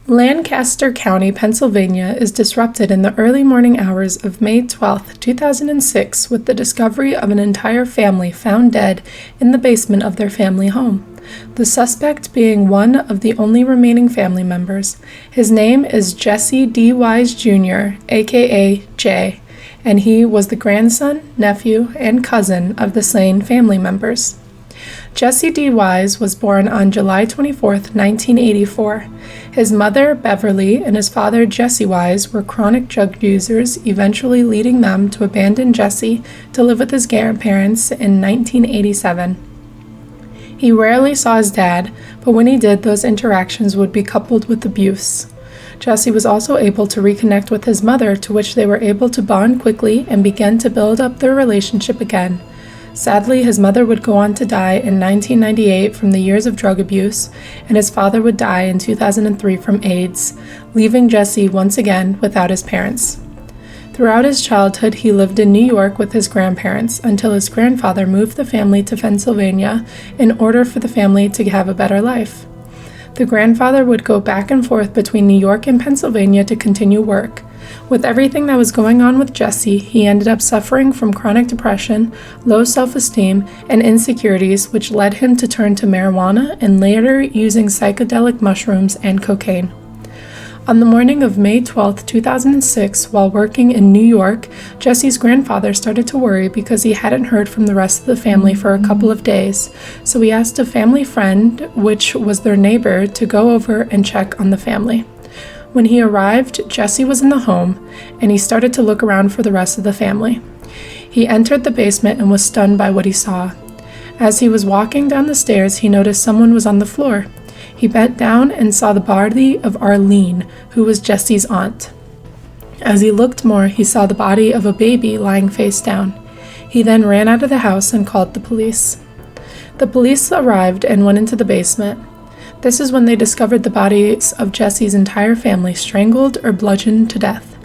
Lancaster County, Pennsylvania is disrupted in the early morning hours of May 12, 2006 with the discovery of an entire family found dead in the basement of their family home. The suspect being one of the only remaining family members. His name is Jesse Dee Wise Jr., aka Jay, and he was the grandson, nephew, and cousin of the slain family members. Jesse Dee Wise was born on July 24, 1984. His mother, Beverly, and his father, Jesse Wise, were chronic drug users, eventually leading them to abandon Jesse to live with his grandparents in 1987. He rarely saw his dad, but when he did, those interactions would be coupled with abuse. Jesse was also able to reconnect with his mother, to which they were able to bond quickly and begin to build up their relationship again. Sadly, his mother would go on to die in 1998 from the years of drug abuse, and his father would die in 2003 from AIDS, leaving Jesse once again without his parents. Throughout his childhood, he lived in New York with his grandparents until his grandfather moved the family to Pennsylvania in order for the family to have a better life. The grandfather would go back and forth between New York and Pennsylvania to continue work. With everything that was going on with Jesse, he ended up suffering from chronic depression, low self-esteem, and insecurities, which led him to turn to marijuana and later using psychedelic mushrooms and cocaine. On the morning of May 12, 2006, while working in New York, Jesse's grandfather started to worry because he hadn't heard from the rest of the family for a couple of days, so he asked a family friend, which was their neighbor, to go over and check on the family. When he arrived, Jesse was in the home, and he started to look around for the rest of the family. He entered the basement and was stunned by what he saw. As he was walking down the stairs, he noticed someone was on the floor. He bent down and saw the body of Arlene, who was Jesse's aunt. As he looked more, he saw the body of a baby lying face down. He then ran out of the house and called the police. The police arrived and went into the basement. This is when they discovered the bodies of Jesse's entire family strangled or bludgeoned to death.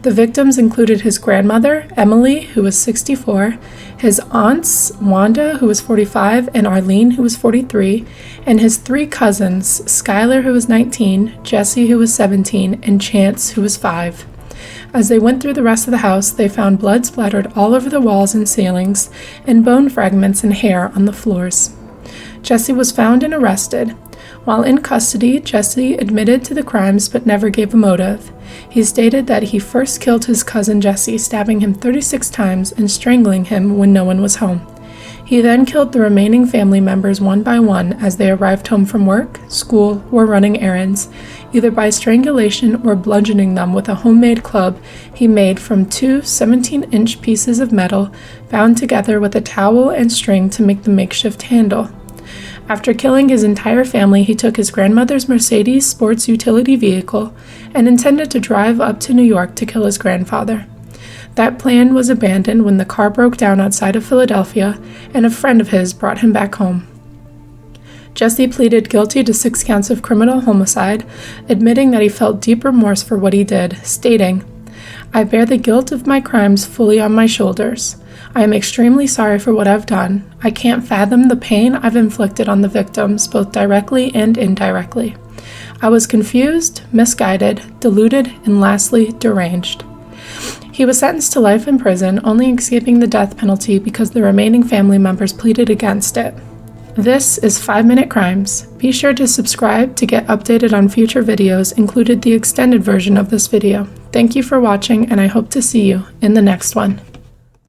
The victims included his grandmother, Emily, who was 64, his aunts, Wanda, who was 45, and Arlene, who was 43, and his three cousins, Skylar, who was 19, Jesse, who was 17, and Chance, who was 5. As they went through the rest of the house, they found blood splattered all over the walls and ceilings, and bone fragments and hair on the floors. Jesse was found and arrested. While in custody, Jesse admitted to the crimes but never gave a motive. He stated that he first killed his cousin Jesse, stabbing him 36 times and strangling him when no one was home. He then killed the remaining family members one by one as they arrived home from work, school, or running errands, either by strangulation or bludgeoning them with a homemade club he made from two 17-inch pieces of metal bound together with a towel and string to make the makeshift handle. After killing his entire family, he took his grandmother's Mercedes sports utility vehicle and intended to drive up to New York to kill his grandfather. That plan was abandoned when the car broke down outside of Philadelphia and a friend of his brought him back home. Jesse pleaded guilty to 6 counts of criminal homicide, admitting that he felt deep remorse for what he did, stating, "I bear the guilt of my crimes fully on my shoulders. I am extremely sorry for what I've done. I can't fathom the pain I've inflicted on the victims, both directly and indirectly. I was confused, misguided, deluded, and lastly, deranged." He was sentenced to life in prison, only escaping the death penalty because the remaining family members pleaded against it. This is 5-Minute Crimes. Be sure to subscribe to get updated on future videos, including the extended version of this video. Thank you for watching, and I hope to see you in the next one.